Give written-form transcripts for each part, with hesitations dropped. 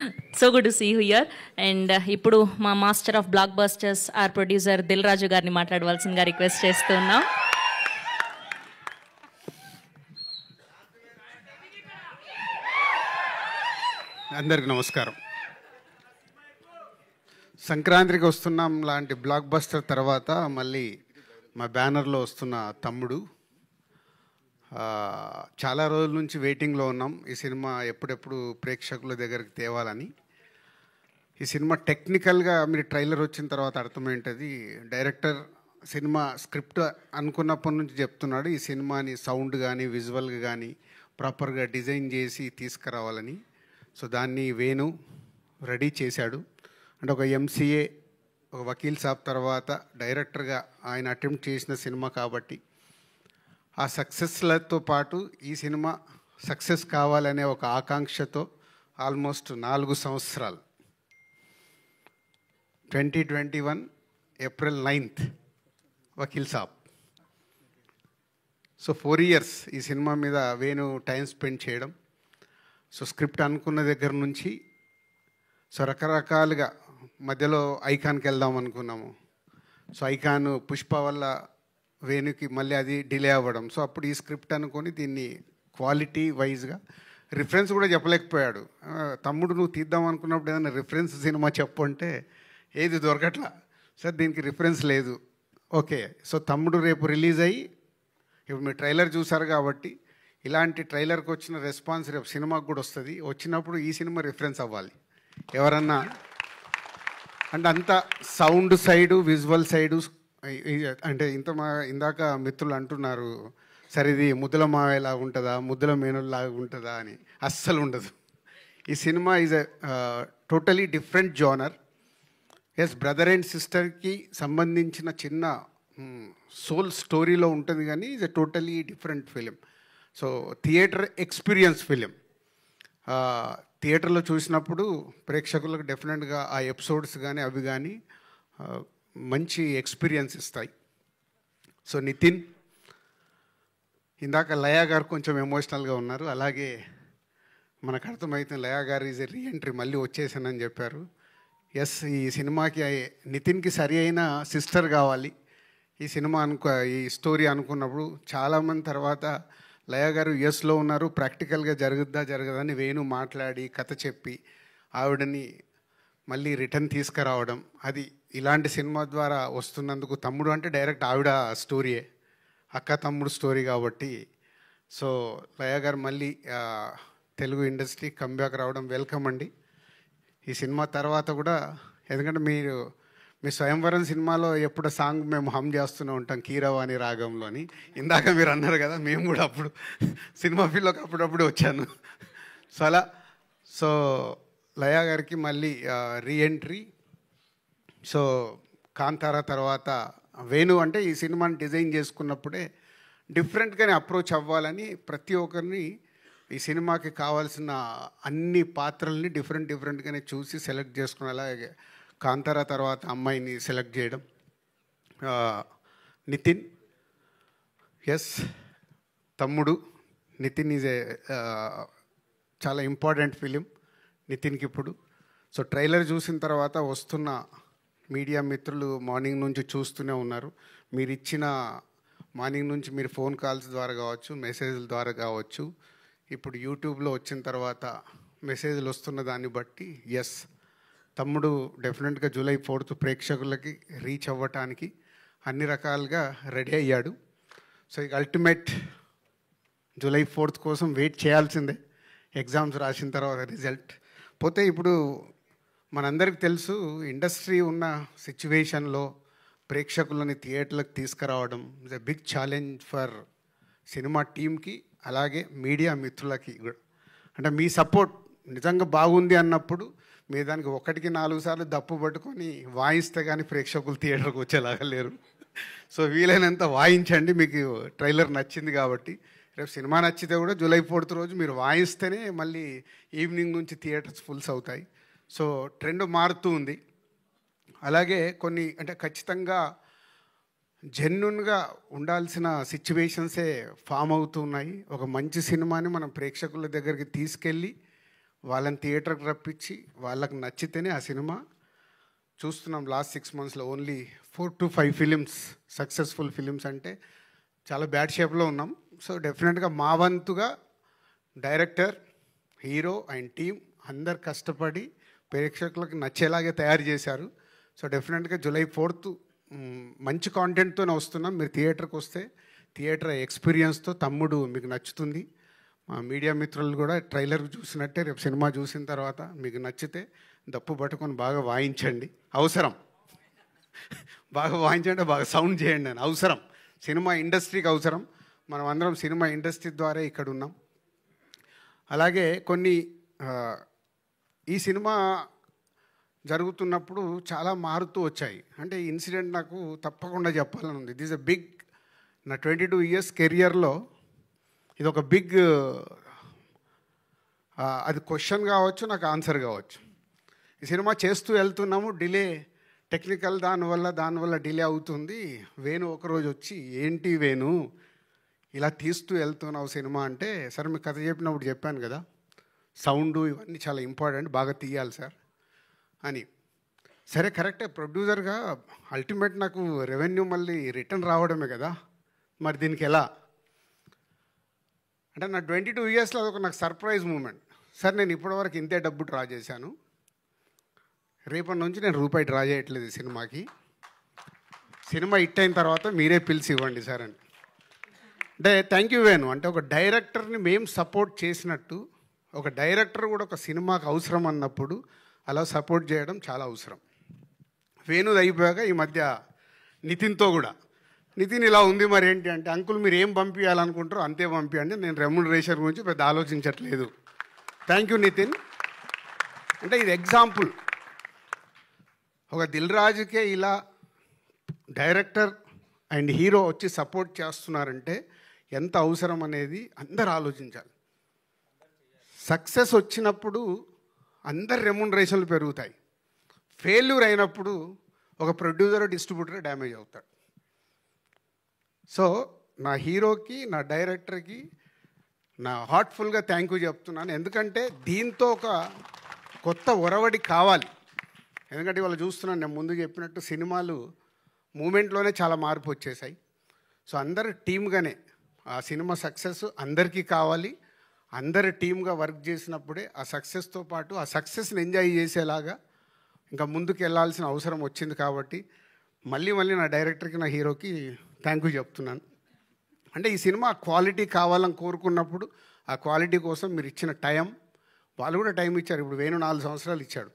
So good to see you here. And ఇప్పుడు మా master of blockbusters or producer Dil Raju గారిని మాట్లాడవలసిందిగా request చేస్తున్నాం. అందరికి నమస్కారం. సంక్రాంతికి వస్తున్నాం లాంటి బ్లాక్ బస్టర్ తర్వాత మళ్ళీ మా బ్యానర్లో వస్తున్న తమ్ముడు. చాలా రోజుల నుంచి వెయిటింగ్లో ఉన్నాం ఈ సినిమా ఎప్పుడెప్పుడు ప్రేక్షకుల దగ్గరికి తేవాలని. ఈ సినిమా టెక్నికల్గా మీరు ట్రైలర్ వచ్చిన తర్వాత అర్థమైంటుంది. డైరెక్టర్ సినిమా స్క్రిప్ట్ అనుకున్నప్పటి నుంచి చెప్తున్నాడు ఈ సినిమాని సౌండ్ కానీ విజువల్గా కానీ ప్రాపర్గా డిజైన్ చేసి తీసుకురావాలని. సో దాన్ని వేణు రెడీ చేశాడు. అంటే ఒక ఎంసీఏ, ఒక వకీల్ సాబ్ తర్వాత డైరెక్టర్గా ఆయన అటెంప్ట్ చేసిన సినిమా కాబట్టి ఆ సక్సెస్లతో పాటు ఈ సినిమా సక్సెస్ కావాలనే ఒక ఆకాంక్షతో ఆల్మోస్ట్ 4 సంవత్సరాలు 2021 April 9th Vakeel Saab. So 4 years ఈ సినిమా మీద వేణు టైం స్పెండ్ చేయడం. సో స్క్రిప్ట్ అనుకున్న దగ్గర నుంచి సో రకరకాలుగా మధ్యలో ఐకాన్కి వెళ్దాం అనుకున్నాము. సో ఐకాన్ పుష్ప వల్ల వేణుకి మళ్ళీ అది డిలే అవ్వడం. సో అప్పుడు ఈ స్క్రిప్ట్ అనుకొని దీన్ని క్వాలిటీ వైజ్గా రిఫరెన్స్ కూడా చెప్పలేకపోయాడు. తమ్ముడు నువ్వు తీద్దాం అనుకున్నప్పుడు ఏదైనా రిఫరెన్స్ సినిమా చెప్పు అంటే ఏది దొరకట్లా. సార్ దీనికి రిఫరెన్స్ లేదు. ఓకే, సో తమ్ముడు రేపు రిలీజ్ అయ్యి ఇప్పుడు మీరు ట్రైలర్ చూసారు కాబట్టి ఇలాంటి ట్రైలర్కి వచ్చిన రెస్పాన్స్ రేపు సినిమాకు కూడా వస్తుంది. వచ్చినప్పుడు ఈ సినిమా రిఫరెన్స్ అవ్వాలి ఎవరన్నా అంటే అంత సౌండ్ సైడు విజువల్ సైడు. అంటే ఇందాక మిత్రులు అంటున్నారు సరే ఇది ముద్దుల మావేలా ఉంటుందా ముద్దుల మేనుల్లాగా ఉంటుందా అని. అస్సలు ఉండదు. ఈ cinema is totally different genre. Yes, brother and సిస్టర్కి సంబంధించిన చిన్న సోల్ స్టోరీలో ఉంటుంది కానీ is a totally different film. So theatre experience film. థియేటర్లో చూసినప్పుడు ప్రేక్షకులకు డెఫినెట్గా ఆ ఎపిసోడ్స్ కానీ అవి కానీ మంచి ఎక్స్పీరియన్స్ ఇస్తాయి. సో నితిన్, ఇందాక లయా గారు కొంచెం ఎమోషనల్గా ఉన్నారు. అలాగే మనకు అర్థమవుతుంది లయా గారు ఈజ్ ఎ రీఎంట్రీ, మళ్ళీ వచ్చేసానని చెప్పారు. ఎస్, ఈ సినిమాకి నితిన్కి సరి అయిన సిస్టర్ కావాలి. ఈ సినిమా ఈ స్టోరీ అనుకున్నప్పుడు చాలామంది తర్వాత లయా గారు యుఎస్లో ఉన్నారు, ప్రాక్టికల్గా జరగదని వేణు మాట్లాడి కథ చెప్పి ఆవిడని మళ్ళీ రిటర్న్ తీసుకురావడం. అది ఇలాంటి సినిమా ద్వారా వస్తున్నందుకు తమ్ముడు అంటే డైరెక్ట్ ఆవిడ స్టోరీయే, అక్క తమ్ముడు స్టోరీ కాబట్టి. సో లయా గారు మళ్ళీ తెలుగు ఇండస్ట్రీ కంబ్యాక్ రావడం వెల్కమ్ అండి. ఈ సినిమా తర్వాత కూడా ఎందుకంటే మీ స్వయంవరం సినిమాలో ఎప్పుడు సాంగ్ మేము హమ్ చేస్తూనే ఉంటాం కీరవాణి రాగంలోని. ఇందాక మీరు అన్నారు కదా, మేము కూడా అప్పుడు సినిమా ఫీల్డ్లోకి అప్పుడప్పుడు వచ్చాను. సో అలా సో లయా గారికి మళ్ళీ రీఎంట్రీ. సో కాంతారా తర్వాత వేణు అంటే ఈ సినిమాని డిజైన్ చేసుకున్నప్పుడే డిఫరెంట్గానే అప్రోచ్ అవ్వాలని ప్రతి ఒక్కరిని ఈ సినిమాకి కావాల్సిన అన్ని పాత్రల్ని డిఫరెంట్గానే చూసి సెలెక్ట్ చేసుకుని అలాగే కాంతారా తర్వాత అమ్మాయిని సెలెక్ట్ చేయడం. నితిన్, ఎస్ తమ్ముడు నితిన్ ఈజ్ ఏ చాలా ఇంపార్టెంట్ ఫిలిం నితిన్కి ఇప్పుడు. సో ట్రైలర్ చూసిన తర్వాత వస్తున్న మీడియా మిత్రులు మార్నింగ్ నుంచి చూస్తూనే ఉన్నారు. మీరు ఇచ్చిన మార్నింగ్ నుంచి మీరు ఫోన్ కాల్స్ ద్వారా కావచ్చు, మెసేజ్ల ద్వారా కావచ్చు, ఇప్పుడు యూట్యూబ్లో వచ్చిన తర్వాత మెసేజ్లు వస్తున్న దాన్ని బట్టి ఎస్ తమ్ముడు డెఫినెట్గా July 4th ప్రేక్షకులకి రీచ్ అవ్వటానికి అన్ని రకాలుగా రెడీ అయ్యాడు. సో ఇక అల్టిమేట్ July 4th కోసం వెయిట్ చేయాల్సిందే. ఎగ్జామ్స్ రాసిన తర్వాత రిజల్ట్ పోతే ఇప్పుడు మనందరికీ తెలుసు ఇండస్ట్రీ ఉన్న సిచ్యువేషన్లో ప్రేక్షకులని థియేటర్లకు తీసుకురావడం is a big challenge for cinema టీమ్కి అలాగే మీడియా మిత్రులకి కూడా. అంటే మీ సపోర్ట్ నిజంగా బాగుంది అన్నప్పుడు మీ దానికి 1కి 4 సార్లు దప్పు పట్టుకొని వాయిస్తే కానీ ప్రేక్షకులు థియేటర్కి వచ్చేలాగా లేరు. సో వీలైనంత వాయించండి. మీకు ట్రైలర్ నచ్చింది కాబట్టి రేపు సినిమా నచ్చితే కూడా July 4th రోజు మీరు వాయిస్తేనే మళ్ళీ ఈవినింగ్ నుంచి థియేటర్స్ ఫుల్స్ అవుతాయి. సో ట్రెండ్ మారుతూ ఉంది. అలాగే కొన్ని అంటే ఖచ్చితంగా జెన్యున్గా ఉండాల్సిన సిచ్యువేషన్సే ఫామ్ అవుతున్నాయి. ఒక మంచి సినిమాని మనం ప్రేక్షకుల దగ్గరికి తీసుకెళ్ళి వాళ్ళని థియేటర్కి రప్పించి వాళ్ళకి నచ్చితేనే ఆ సినిమా చూస్తున్నాం. లాస్ట్ 6 monthsలో only 4 to 5 films, successful films అంటే చాలా బ్యాడ్ షేప్లో ఉన్నాం. సో డెఫినెట్గా మా వంతుగా డైరెక్టర్, హీరో అండ్ టీమ్ అందరు కష్టపడి ప్రేక్షకులకు నచ్చేలాగే తయారు చేశారు. సో డెఫినెట్గా July 4th మంచి కాంటెంట్తోనే వస్తున్నాం. మీరు థియేటర్కి వస్తే థియేటర్ ఎక్స్పీరియన్స్తో తమ్ముడు మీకు నచ్చుతుంది. మా మీడియా మిత్రులు కూడా ట్రైలర్ చూసినట్టే రేపు సినిమా చూసిన తర్వాత మీకు నచ్చితే దప్పు పట్టుకొని బాగా వాయించండి. అవసరం, బాగా వాయించండి, బాగా సౌండ్ చేయండి అని అవసరం. సినిమా ఇండస్ట్రీకి అవసరం. మనం అందరం సినిమా ఇండస్ట్రీ ద్వారా ఇక్కడ ఉన్నాం. అలాగే కొన్ని ఈ సినిమా జరుగుతున్నప్పుడు చాలా మారుతూ వచ్చాయి. అంటే ఈ ఇన్సిడెంట్ నాకు తప్పకుండా చెప్పాలని ఉంది. దిస్ ఎ బిగ్, నా 22 years కెరియర్లో ఇది ఒక బిగ్, అది క్వశ్చన్ కావచ్చు, నాకు ఆన్సర్ కావచ్చు. ఈ సినిమా చేస్తూ వెళ్తున్నాము, డిలే టెక్నికల్ దానివల్ల డిలే అవుతుంది. వేణు ఒకరోజు వచ్చి, ఏంటి వేణు ఇలా తీస్తూ వెళ్తున్నావు సినిమా అంటే, సరే మీకు కథ చెప్పినప్పుడు చెప్పాను కదా, సౌండ్ ఇవన్నీ చాలా ఇంపార్టెంట్, బాగా తీయాలి సార్ అని. సరే కరెక్టే, ప్రొడ్యూసర్గా అల్టిమేట్ నాకు రెవెన్యూ మళ్ళీ రిటర్న్ రావడమే కదా, మరి దీనికి ఎలా అంటే నా 22 yearsలో అదొక నాకు సర్ప్రైజ్ మూమెంట్. సార్ నేను ఇప్పటివరకు ఇంతే డబ్బు డ్రా చేశాను, రేపటి నుంచి నేను రూపాయి డ్రా చేయట్లేదు ఈ సినిమాకి, సినిమా హిట్ అయిన తర్వాత మీరే పిలిచి ఇవ్వండి సార్ అని. అంటే థ్యాంక్ యూ వేణు. అంటే ఒక డైరెక్టర్ని మేము సపోర్ట్ చేసినట్టు ఒక డైరెక్టర్ కూడా ఒక సినిమాకి అవసరం అన్నప్పుడు అలా సపోర్ట్ చేయడం చాలా అవసరం. వేణుది అయిపోయాక ఈ మధ్య నితిన్తో కూడా, నితిన్ ఇలా ఉంది మరి ఏంటి అంటే, అంకుల్ మీరు ఏం పంపించాలనుకుంటారో అంతే పంపించండి, నేను రెమ్యునరేషన్ గురించి పెద్ద ఆలోచించట్లేదు. Thank you Nitin. అంటే ఇది ఎగ్జాంపుల్. ఒక దిల్ రాజుకే ఇలా డైరెక్టర్ అండ్ హీరో వచ్చి సపోర్ట్ చేస్తున్నారంటే ఎంత అవసరం అనేది అందరు ఆలోచించాలి. సక్సెస్ వచ్చినప్పుడు అందరు రెమ్యునరేషన్లు పెరుగుతాయి. ఫెయిల్యూర్ అయినప్పుడు ఒక ప్రొడ్యూసర్, డిస్ట్రిబ్యూటర్ డ్యామేజ్ అవుతాడు. సో నా హీరోకి, నా డైరెక్టర్కి నా హార్ట్ఫుల్గా థ్యాంక్ యూ చెప్తున్నాను. ఎందుకంటే దీంతో ఒక కొత్త ఒరవడి కావాలి. ఎందుకంటే ఇవాళ చూస్తున్నాను, నేను ముందు చెప్పినట్టు సినిమాలు మూమెంట్లోనే చాలా మార్పు వచ్చేసాయి. సో అందరు టీమ్గానే ఆ సినిమా సక్సెస్ అందరికీ కావాలి. అందరు టీమ్గా వర్క్ చేసినప్పుడే ఆ సక్సెస్తో పాటు ఆ సక్సెస్ని ఎంజాయ్ చేసేలాగా ఇంకా ముందుకు వెళ్ళాల్సిన అవసరం వచ్చింది. కాబట్టి మళ్ళీ నా డైరెక్టర్కి, నా హీరోకి థ్యాంక్ యూ చెప్తున్నాను. అంటే ఈ సినిమా క్వాలిటీ కావాలని కోరుకున్నప్పుడు ఆ క్వాలిటీ కోసం మీరు ఇచ్చిన టైం, వాళ్ళు కూడా టైం ఇచ్చారు. ఇప్పుడు వేణు 4 సంవత్సరాలు ఇచ్చాడు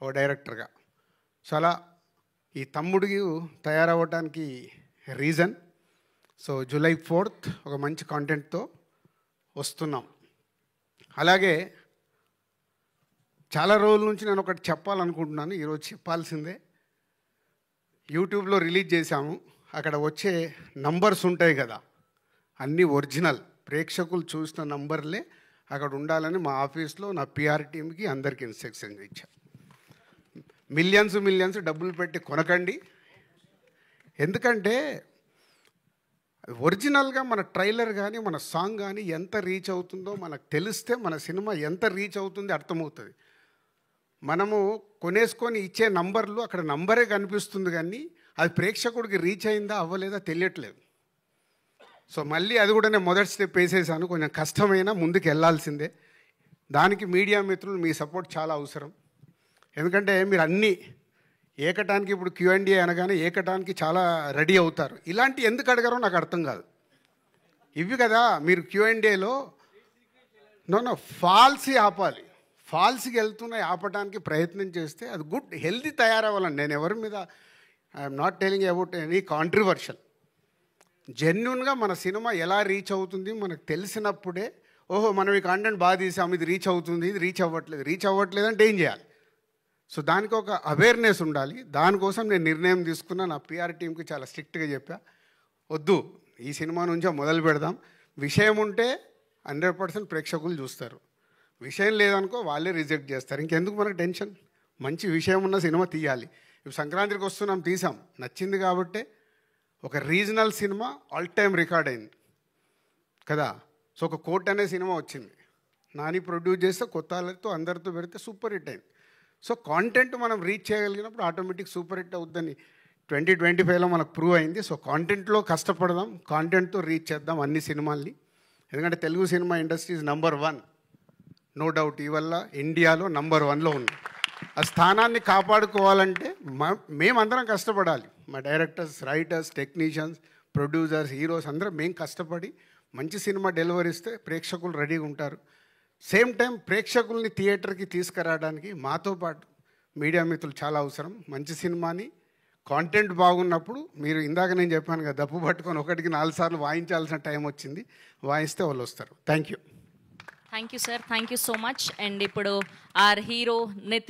ఓ డైరెక్టర్గా. సో అలా ఈ తమ్ముడు తయారవ్వడానికి రీజన్. సో July 4th ఒక మంచి కాంటెంట్తో వస్తున్నాం. అలాగే చాలా రోజుల నుంచి నేను ఒకటి చెప్పాలనుకుంటున్నాను, ఈరోజు చెప్పాల్సిందే. యూట్యూబ్లో రిలీజ్ చేశాము, అక్కడ వచ్చే నంబర్స్ ఉంటాయి కదా, అన్నీ ఒరిజినల్, ప్రేక్షకులు చూసిన నంబర్లే అక్కడ ఉండాలని మా ఆఫీస్లో నా పిఆర్ టీమ్కి అందరికీ ఇన్స్ట్రక్షన్స్ ఇచ్చాను. మిలియన్స్ డబ్బులు పెట్టి కొనకండి. ఎందుకంటే ఒరిజినల్గా మన ట్రైలర్ కానీ మన సాంగ్ కానీ ఎంత రీచ్ అవుతుందో మనకు తెలిస్తే మన సినిమా ఎంత రీచ్ అవుతుంది అర్థమవుతుంది. మనము కొనేసుకొని ఇచ్చే నంబర్లు, అక్కడ నంబరే కనిపిస్తుంది కానీ అది ప్రేక్షకుడికి రీచ్ అయిందా అవ్వలేదా తెలియట్లేదు. సో మళ్ళీ అది కూడా నేను మొదటి స్టెప్ వేసేసాను. కొంచెం కష్టమైనా ముందుకు వెళ్ళాల్సిందే. దానికి మీడియా మిత్రులు మీ సపోర్ట్ చాలా అవసరం. ఎందుకంటే మీరు అన్నీ ఏకటానికి, ఇప్పుడు Q&A అనగానే ఏకటానికి చాలా రెడీ అవుతారు. ఇలాంటి ఎందుకు అడగారో నాకు అర్థం కాదు. ఇవి కదా మీరు Q&Aలో ఫాల్స్ ఆపాలి. ఫాల్స్కి వెళ్తున్నాయి ఆపడానికి ప్రయత్నం చేస్తే అది గుడ్ హెల్తీ తయారవ్వాలండి. నేను ఎవరి మీద I'm not telling about any controversial. జెన్యున్గా మన సినిమా ఎలా రీచ్ అవుతుంది మనకు తెలిసినప్పుడే, ఓహో మనం ఈ కాంటెంట్ బాగా తీసాము, ఇది రీచ్ అవుతుంది, ఇది రీచ్ అవ్వట్లేదు అంటే ఏం చేయాలి. సో దానికి ఒక అవేర్నెస్ ఉండాలి. దానికోసం నేను నిర్ణయం తీసుకున్నా. నా పిఆర్ టీంకి చాలా స్ట్రిక్ట్గా చెప్పా, వద్దు ఈ సినిమా నుంచే మొదలు పెడదాం. విషయం ఉంటే 100% ప్రేక్షకులు చూస్తారు, విషయం లేదనుకో వాళ్ళే రిజెక్ట్ చేస్తారు. ఇంకెందుకు మనకు టెన్షన్. మంచి విషయం ఉన్న సినిమా తీయాలి. ఇప్పుడు సంక్రాంతికి వస్తున్నాం, తీసాం, నచ్చింది కాబట్టే ఒక regional cinema all time record అయింది కదా. సో ఒక కోర్ట్ అనే సినిమా వచ్చింది, నాని ప్రొడ్యూస్ చేస్తే కొత్త వాళ్ళతో అందరితో పెడితే సూపర్ హిట్ అయింది. సో కాంటెంట్ మనం రీచ్ చేయగలిగినప్పుడు ఆటోమేటిక్ సూపర్ హిట్ అవుద్దని 2025లో మనకు ప్రూవ్ అయింది. సో కాంటెంట్లో కష్టపడదాం, కాంటెంట్తో రీచ్ చేద్దాం అన్ని సినిమాల్ని. ఎందుకంటే Telugu cinema industry is number 1, no doubt. ఇవల్ల ఇండియాలో నంబర్ 1లో ఉంది. ఆ స్థానాన్ని కాపాడుకోవాలంటే మేమందరం కష్టపడాలి. మా directors, writers, technicians, producers, heroes అందరం మేము కష్టపడి మంచి సినిమా డెలివరీ ఇస్తే ప్రేక్షకులు రెడీగా ఉంటారు. సేమ్ టైం ప్రేక్షకుల్ని థియేటర్కి తీసుకురావడానికి మాతో పాటు మీడియా మిత్రులు చాలా అవసరం. మంచి సినిమాని కాంటెంట్ బాగున్నప్పుడు మీరు ఇందాక నేను చెప్పాను కదా, దప్పు పట్టుకొని 1కి 4 సార్లు వాయించాల్సిన టైం వచ్చింది. వాయిస్తే వాళ్ళు వస్తారు. Thank you sir, thank you so much. And ఇప్పుడు ఆర్ హీరో నితిన్